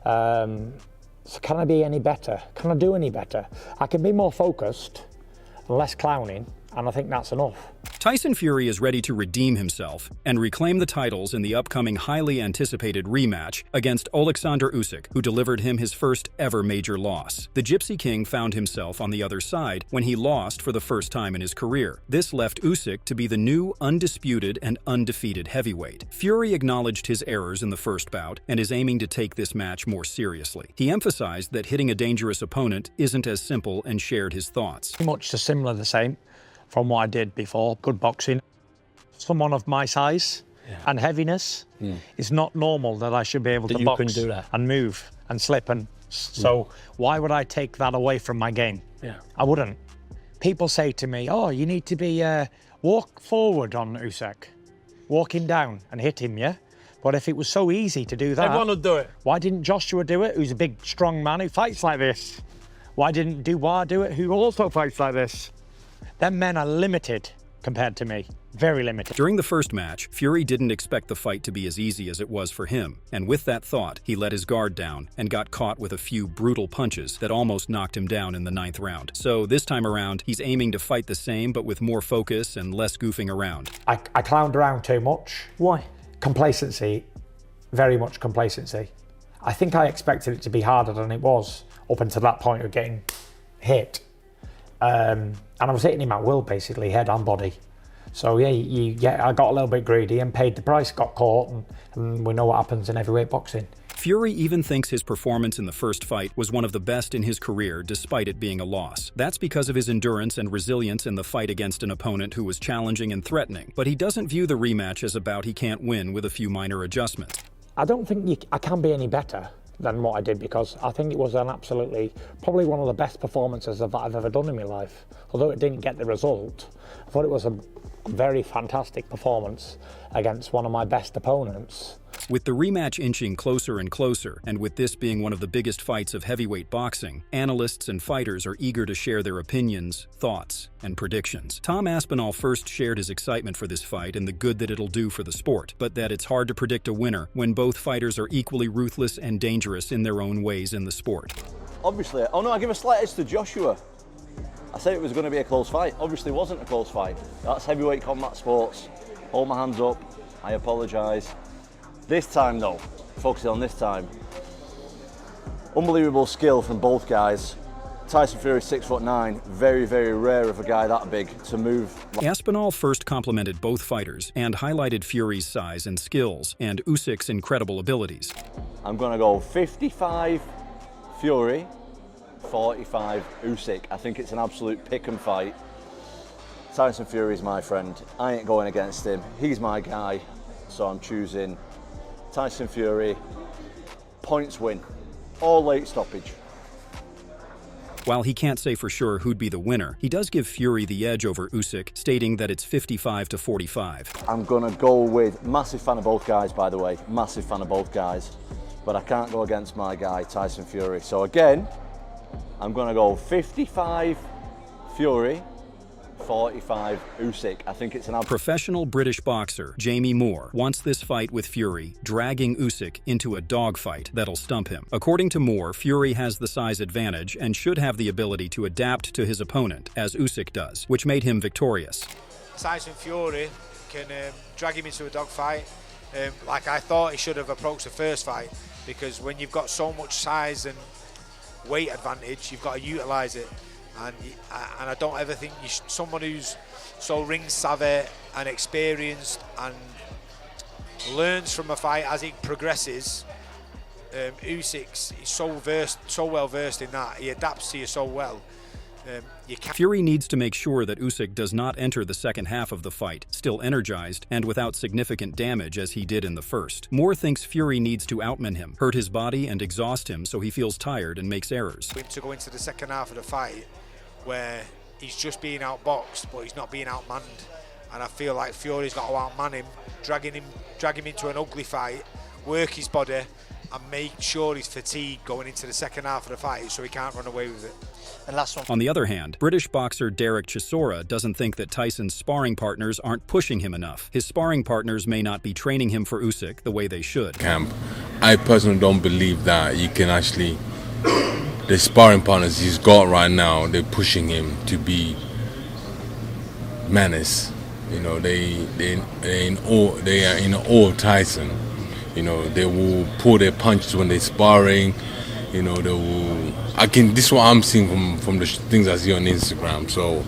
So can I be any better? Can I do any better? I can be more focused and less clowning, and I think that's enough. Tyson Fury is ready to redeem himself and reclaim the titles in the upcoming highly anticipated rematch against Alexander Usyk, who delivered him his first ever major loss. The Gypsy King found himself on the other side when he lost for the first time in his career. This left Usyk to be the new, undisputed and undefeated heavyweight. Fury acknowledged his errors in the first bout and is aiming to take this match more seriously. He emphasized that hitting a dangerous opponent isn't as simple and shared his thoughts. Much similar the same from what I did before. Good boxing. Someone of my size and heaviness, it's not normal that I should be able to box do that. and move and slip. And so why would I take that away from my game? Yeah. I wouldn't. People say to me, oh, you need to be walk forward on Usyk, walk him down and hit him, yeah? But if it was so easy to do that, Everyone would do it. Why didn't Joshua do it, who's a big, strong man who fights like this? Why didn't Dubois do it, who also fights like this? Them men are limited compared to me, very limited. During the first match, Fury didn't expect the fight to be as easy as it was for him, and with that thought, he let his guard down and got caught with a few brutal punches that almost knocked him down in the 9th round. So this time around, he's aiming to fight the same but with more focus and less goofing around. I clowned around too much. Why? Complacency, very much complacency. I think I expected it to be harder than it was up until that point of getting hit. And I was hitting him at will, basically, head and body. So yeah, I got a little bit greedy and paid the price, got caught, and we know what happens in heavyweight boxing. Fury even thinks his performance in the first fight was one of the best in his career, despite it being a loss. That's because of his endurance and resilience in the fight against an opponent who was challenging and threatening. But he doesn't view the rematch as a bout he can't win with a few minor adjustments. I don't think I can be any better than what I did, because I think it was probably one of the best performances that I've ever done in my life. Although it didn't get the result, I thought it was a very fantastic performance against one of my best opponents. With the rematch inching closer and closer, and with this being one of the biggest fights of heavyweight boxing, analysts and fighters are eager to share their opinions, thoughts, and predictions. Tom Aspinall first shared his excitement for this fight and the good that it'll do for the sport, but that it's hard to predict a winner when both fighters are equally ruthless and dangerous in their own ways in the sport. Obviously, oh no, I give a slight edge to Joshua. I said it was going to be a close fight. Obviously, it wasn't a close fight. That's heavyweight combat sports. Hold my hands up. I apologise. This time, though, focusing on this time. Unbelievable skill from both guys. Tyson Fury, 6'9", very, very rare of a guy that big to move. Aspinall first complimented both fighters and highlighted Fury's size and skills and Usyk's incredible abilities. I'm going to go 55 Fury, 45 Usyk. I think it's an absolute pick and fight. Tyson Fury is my friend. I ain't going against him. He's my guy, so I'm choosing Tyson Fury. Points win. All late stoppage. While he can't say for sure who'd be the winner, he does give Fury the edge over Usyk, stating that it's 55-45. I'm going to go with, massive fan of both guys, by the way, massive fan of both guys, but I can't go against my guy, Tyson Fury. So again, I'm going to go 55 Fury, 45 Usyk. I think it's an... Professional British boxer Jamie Moore wants this fight with Fury, dragging Usyk into a dogfight that'll stump him. According to Moore, Fury has the size advantage and should have the ability to adapt to his opponent, as Usyk does, which made him victorious. Tyson Fury can drag him into a dogfight like I thought he should have approached the first fight, because when you've got so much size and weight advantage, you've got to utilise it. And I don't ever think someone who's so ring savvy and experienced and learns from a fight as it progresses. Usyk is so well versed in that. He adapts to you so well. Fury needs to make sure that Usyk does not enter the second half of the fight still energized and without significant damage as he did in the first. Moore thinks Fury needs to outman him, hurt his body and exhaust him so he feels tired and makes errors. To go into the second half of the fight where he's just being outboxed but he's not being outmanned, and I feel like Fury's got to outman him, drag him into an ugly fight, work his body and make sure he's fatigued going into the second half of the fight so he can't run away with it. And last one. On the other hand, British boxer Derek Chisora doesn't think that Tyson's sparring partners aren't pushing him enough. His sparring partners may not be training him for Usyk the way they should. Camp, I personally don't believe that you can actually, the sparring partners he's got right now, they're pushing him to be menace. You know, they are in awe of Tyson. You know, they will pull their punches when they're sparring. You know, they will. This is what I'm seeing from the things I see on Instagram. So,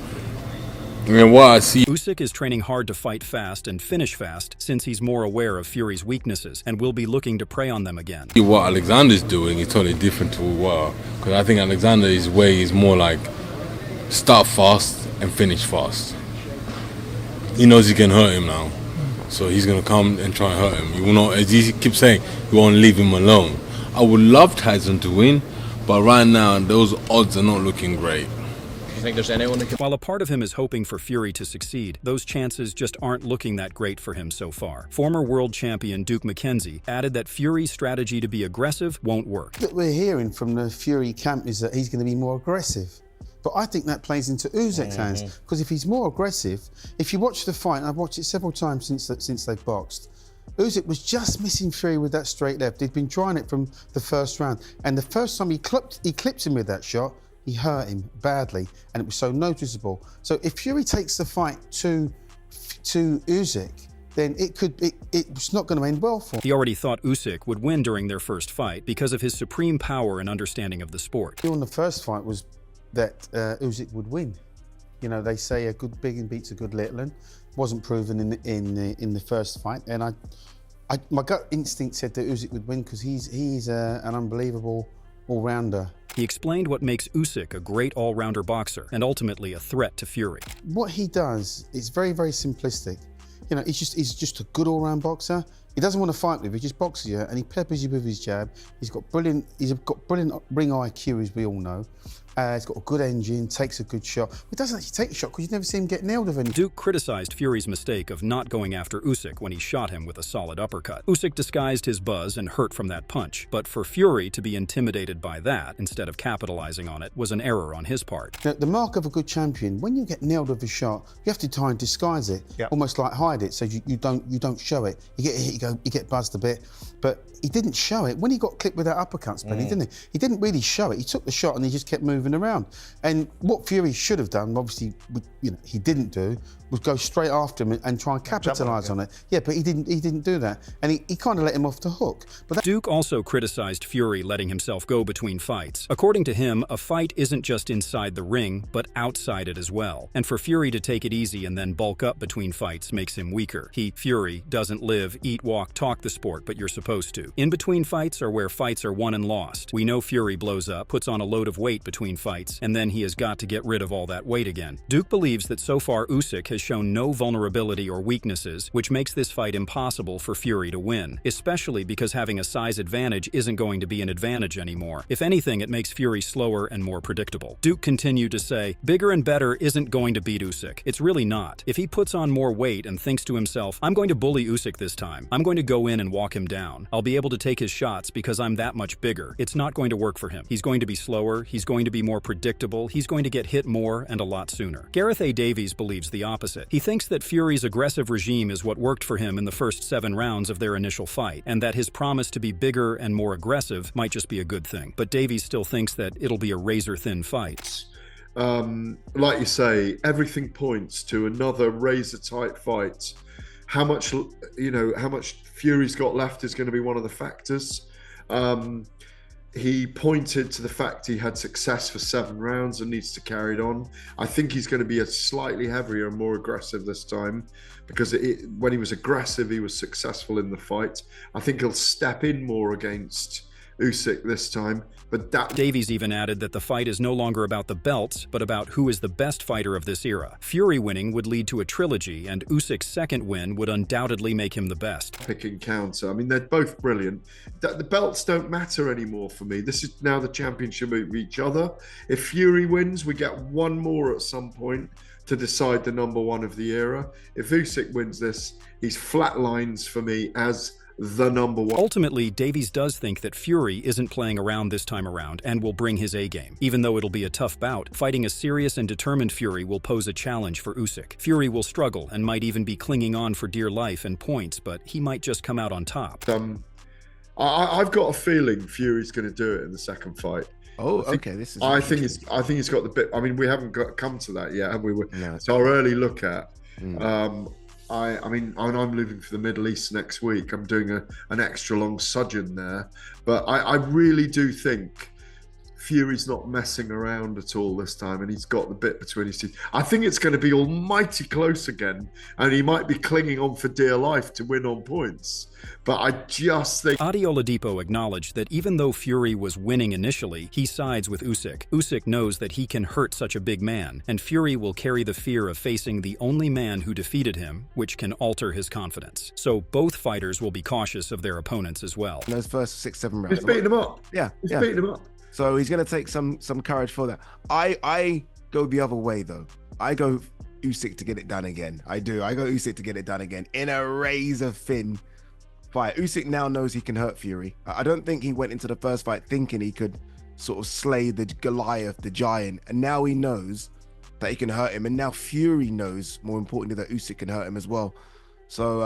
I mean, what I see. Usyk is training hard to fight fast and finish fast since he's more aware of Fury's weaknesses and will be looking to prey on them again. What Alexander's doing is totally different to what, because I think Alexander's way is more like start fast and finish fast. He knows he can hurt him now, so he's gonna come and try and hurt him. You will not, as he keeps saying, you won't leave him alone. I would love Tyson to win, but right now those odds are not looking great. Do you think there's anyone that can... While a part of him is hoping for Fury to succeed, those chances just aren't looking that great for him so far. Former world champion Duke McKenzie added that Fury's strategy to be aggressive won't work. What we're hearing from the Fury camp is that he's going to be more aggressive. But I think that plays into Usyk's hands, because if he's more aggressive, if you watch the fight, and I've watched it several times since they've boxed, Usyk was just missing Fury with that straight left. He'd been trying it from the first round, and the first time he clipped him with that shot, he hurt him badly, and it was so noticeable. So if Fury takes the fight to Usyk, then it's not going to end well for him. He already thought Usyk would win during their first fight because of his supreme power and understanding of the sport. On the first fight was that Usyk would win. You know, they say a good big and beats a good little one. Wasn't proven in the first fight, and my gut instinct said that Usyk would win because he's an unbelievable all-rounder. He explained what makes Usyk a great all-rounder boxer and ultimately a threat to Fury. What he does is very, very simplistic. You know, he's just a good all-round boxer. He doesn't want to fight with you, he just boxes you and he peppers you with his jab. He's got brilliant ring IQ, as we all know. He's got a good engine, takes a good shot. He doesn't actually take a shot because you never see him get nailed of anything. Duke criticized Fury's mistake of not going after Usyk when he shot him with a solid uppercut. Usyk disguised his buzz and hurt from that punch, but for Fury to be intimidated by that instead of capitalizing on it was an error on his part. Now, the mark of a good champion, when you get nailed with a shot, you have to try and disguise it, almost like hide it, so you don't show it. You get hit, you get buzzed a bit, but he didn't show it. When he got clipped with that uppercut, he didn't really show it. He took the shot and he just kept moving around. And what Fury should have done, obviously, he didn't do, was go straight after him and try and capitalise on it. Yeah, but he didn't do that, and he kind of let him off the hook. But Duke also criticized Fury letting himself go between fights. According to him, a fight isn't just inside the ring, but outside it as well. And for Fury to take it easy and then bulk up between fights makes him weaker. Fury, doesn't live, eat, walk, talk the sport, but you're supposed to. In between fights are where fights are won and lost. We know Fury blows up, puts on a load of weight between fights, and then he has got to get rid of all that weight again. Duke believes that so far Usyk has shown no vulnerability or weaknesses, which makes this fight impossible for Fury to win, especially because having a size advantage isn't going to be an advantage anymore. If anything, it makes Fury slower and more predictable. Duke continued to say, bigger and better isn't going to beat Usyk. It's really not. If he puts on more weight and thinks to himself, I'm going to bully Usyk this time. I'm going to go in and walk him down. I'll be able to take his shots because I'm that much bigger. It's not going to work for him. He's going to be slower. He's going to be more predictable. He's going to get hit more and a lot sooner. Gareth A. Davies believes the opposite. He thinks that Fury's aggressive regime is what worked for him in the first 7 rounds of their initial fight, and that his promise to be bigger and more aggressive might just be a good thing. But Davies still thinks that it'll be a razor-thin fight. Like you say, everything points to another razor-tight fight. How much Fury's got left is going to be one of the factors. He pointed to the fact he had success for 7 rounds and needs to carry it on. I think he's going to be a slightly heavier and more aggressive this time, because when he was aggressive, he was successful in the fight. I think he'll step in more against Usyk this time. But Davies even added that the fight is no longer about the belts, but about who is the best fighter of this era. Fury winning would lead to a trilogy, and Usyk's second win would undoubtedly make him the best. Pick and counter. I mean, they're both brilliant. The belts don't matter anymore for me. This is now the championship of each other. If Fury wins, we get one more at some point to decide the #1 of the era. If Usyk wins this, he's flatlines for me as the number one. Ultimately, Davies does think that Fury isn't playing around this time around and will bring his A-game. Even though it'll be a tough bout, fighting a serious and determined Fury will pose a challenge for Usyk. Fury will struggle and might even be clinging on for dear life and points, but he might just come out on top. I've got a feeling Fury's going to do it in the second fight. Oh, okay. This is. I think he's got the bit. I mean, we haven't come to that yet, have we? No. So our early look at. I mean, I'm leaving for the Middle East next week. I'm doing an extra long sojourn there, but I really do think Fury's not messing around at all this time, and he's got the bit between his teeth. I think it's going to be almighty close again, and he might be clinging on for dear life to win on points. But I just think... Adi Oladipo acknowledged that even though Fury was winning initially, he sides with Usyk. Usyk knows that he can hurt such a big man, and Fury will carry the fear of facing the only man who defeated him, which can alter his confidence. So both fighters will be cautious of their opponents as well. In those first 6-7 rounds. He's beating him up. Yeah. He's beating him up. So he's going to take some courage for that. I go the other way, though. I go Usyk to get it done again. I do. I go Usyk to get it done again in a razor-thin fight. Usyk now knows he can hurt Fury. I don't think he went into the first fight thinking he could sort of slay the Goliath, the giant. And now he knows that he can hurt him. And now Fury knows, more importantly, that Usyk can hurt him as well. So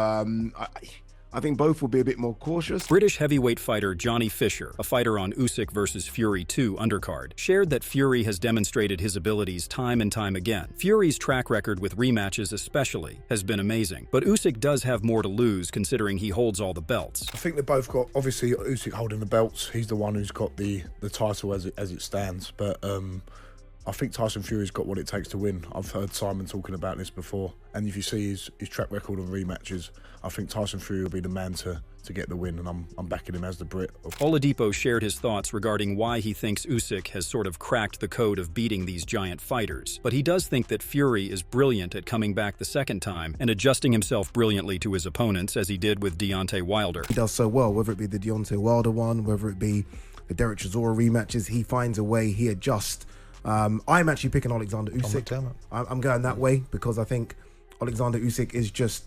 I think both will be a bit more cautious. British heavyweight fighter Johnny Fisher, a fighter on Usyk vs. Fury 2 undercard, shared that Fury has demonstrated his abilities time and time again. Fury's track record with rematches especially has been amazing, but Usyk does have more to lose considering he holds all the belts. I think they both got, obviously Usyk holding the belts, he's the one who's got the title as it stands, but I think Tyson Fury's got what it takes to win. I've heard Simon talking about this before, and if you see his track record on rematches, I think Tyson Fury will be the man to get the win, and I'm backing him as the Brit. Oladipo shared his thoughts regarding why he thinks Usyk has sort of cracked the code of beating these giant fighters, but he does think that Fury is brilliant at coming back the second time and adjusting himself brilliantly to his opponents, as he did with Deontay Wilder. He does so well, whether it be the Deontay Wilder one, whether it be the Derek Chisora rematches, he finds a way, he adjusts. I'm actually picking Alexander Usyk. I'm going that way because I think Alexander Usyk is just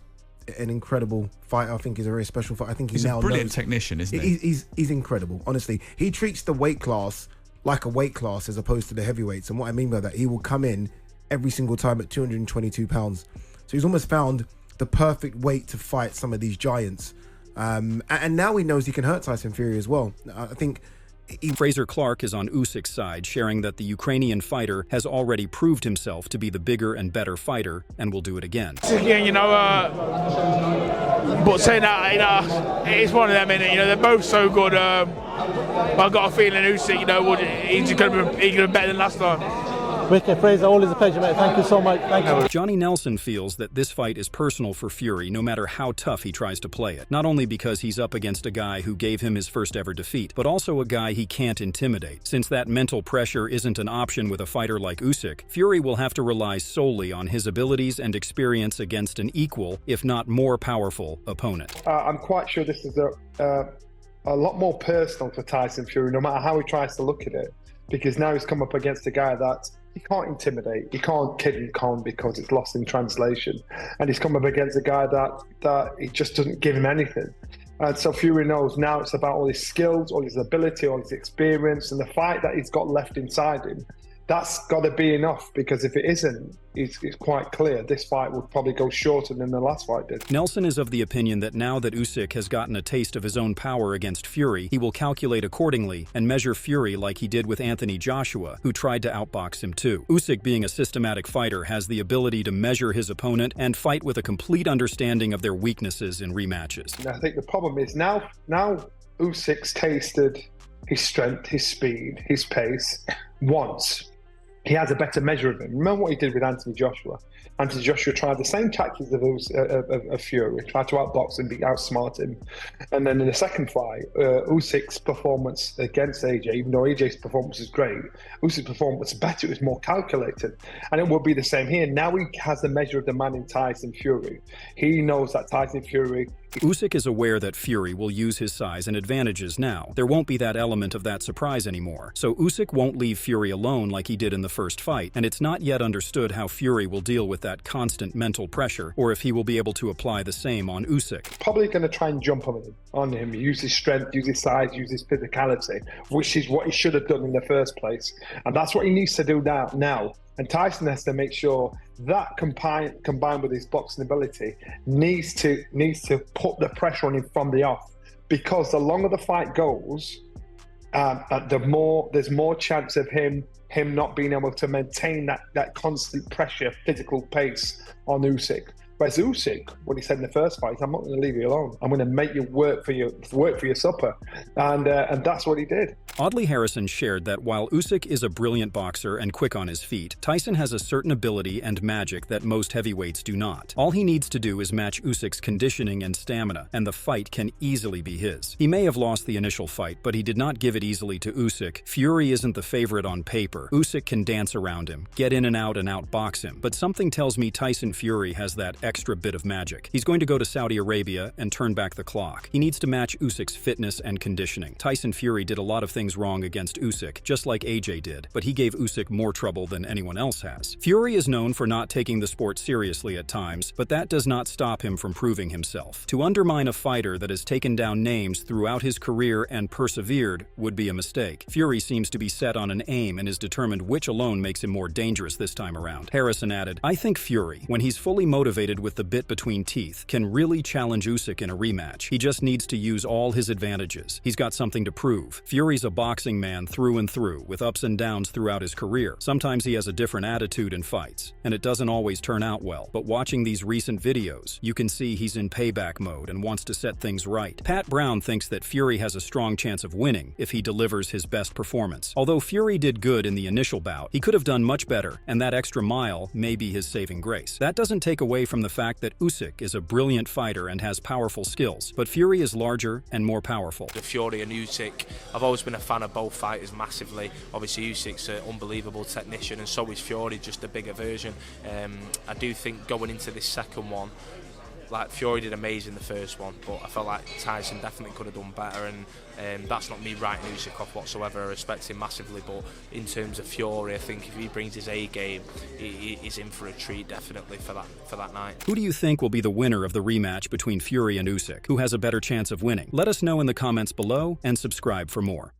an incredible fighter. I think he's a very special fighter. I think he's a brilliant technician, isn't he? He's incredible. Honestly, he treats the weight class like a weight class as opposed to the heavyweights. And what I mean by that, he will come in every single time at 222 pounds. So he's almost found the perfect weight to fight some of these giants. And now he knows he can hurt Tyson Fury as well. I think. Fraser Clark is on Usyk's side, sharing that the Ukrainian fighter has already proved himself to be the bigger and better fighter and will do it again. Again, but saying that, it's one of them, innit? They're both so good. I've got a feeling Usyk, he's going to be better than last time. Wicked, Fraser, always a pleasure, mate. Thank you so much. Thank you. Johnny Nelson feels that this fight is personal for Fury no matter how tough he tries to play it. Not only because he's up against a guy who gave him his first ever defeat, but also a guy he can't intimidate. Since that mental pressure isn't an option with a fighter like Usyk, Fury will have to rely solely on his abilities and experience against an equal, if not more powerful, opponent. I'm quite sure this is a lot more personal for Tyson Fury, no matter how he tries to look at it, because now he's come up against a guy that he can't intimidate, he can't kid and con because it's lost in translation. And he's come up against a guy that he just doesn't give him anything. And so Fury knows now it's about all his skills, all his ability, all his experience, and the fight that he's got left inside him. That's got to be enough, because if it isn't, it's quite clear this fight will probably go shorter than the last fight did. Nelson is of the opinion that now that Usyk has gotten a taste of his own power against Fury, he will calculate accordingly and measure Fury like he did with Anthony Joshua, who tried to outbox him too. Usyk, being a systematic fighter, has the ability to measure his opponent and fight with a complete understanding of their weaknesses in rematches. And I think the problem is now Usyk's tasted his strength, his speed, his pace once. He has a better measure of him. Remember what he did with Anthony Joshua? Anthony Joshua tried the same tactics of Fury, tried to outbox him, outsmart him. And then in the second fight, Usyk's performance against AJ, even though AJ's performance is great, Usyk's performance was better, it was more calculated. And it will be the same here. Now he has the measure of the man in Tyson Fury. He knows that Tyson Fury Usyk is aware that Fury will use his size and advantages now. There won't be that element of that surprise anymore. So Usyk won't leave Fury alone like he did in the first fight, and it's not yet understood how Fury will deal with that constant mental pressure, or if he will be able to apply the same on Usyk. Probably going to try and jump on him, use his strength, use his size, use his physicality, which is what he should have done in the first place. And that's what he needs to do now. And Tyson has to make sure that combined with his boxing ability needs to put the pressure on him from the off. Because the longer the fight goes, there's more chance of him not being able to maintain that constant pressure, physical pace on Usyk. Whereas Usyk, what he said in the first fight, I'm not going to leave you alone. I'm going to make you work for your supper, and that's what he did. Oddly, Harrison shared that while Usyk is a brilliant boxer and quick on his feet, Tyson has a certain ability and magic that most heavyweights do not. All he needs to do is match Usyk's conditioning and stamina, and the fight can easily be his. He may have lost the initial fight, but he did not give it easily to Usyk. Fury isn't the favorite on paper. Usyk can dance around him, get in and outbox him, but something tells me Tyson Fury has that extra bit of magic. He's going to go to Saudi Arabia and turn back the clock. He needs to match Usyk's fitness and conditioning. Tyson Fury did a lot of things wrong against Usyk, just like AJ did, but he gave Usyk more trouble than anyone else has. Fury is known for not taking the sport seriously at times, but that does not stop him from proving himself. To undermine a fighter that has taken down names throughout his career and persevered would be a mistake. Fury seems to be set on an aim and is determined which alone makes him more dangerous this time around. Harrison added, I think Fury, when he's fully motivated with the bit between teeth, can really challenge Usyk in a rematch. He just needs to use all his advantages. He's got something to prove. Fury's a boxing man through and through, with ups and downs throughout his career. Sometimes he has a different attitude in fights, and it doesn't always turn out well. But watching these recent videos, you can see he's in payback mode and wants to set things right. Pat Brown thinks that Fury has a strong chance of winning if he delivers his best performance. Although Fury did good in the initial bout, he could have done much better, and that extra mile may be his saving grace. That doesn't take away from the fact that Usyk is a brilliant fighter and has powerful skills, but Fury is larger and more powerful. Fury and Usyk, I've always been a fan of both fighters massively. Obviously Usyk's an unbelievable technician, and so is Fury, just a bigger version. I do think going into this second one, like Fury did amazing the first one, but I felt like Tyson definitely could have done better, and that's not me writing Usyk off whatsoever. I respect him massively, but in terms of Fury, I think if he brings his A game, he's in for a treat definitely for that night. Who do you think will be the winner of the rematch between Fury and Usyk? Who has a better chance of winning? Let us know in the comments below and subscribe for more.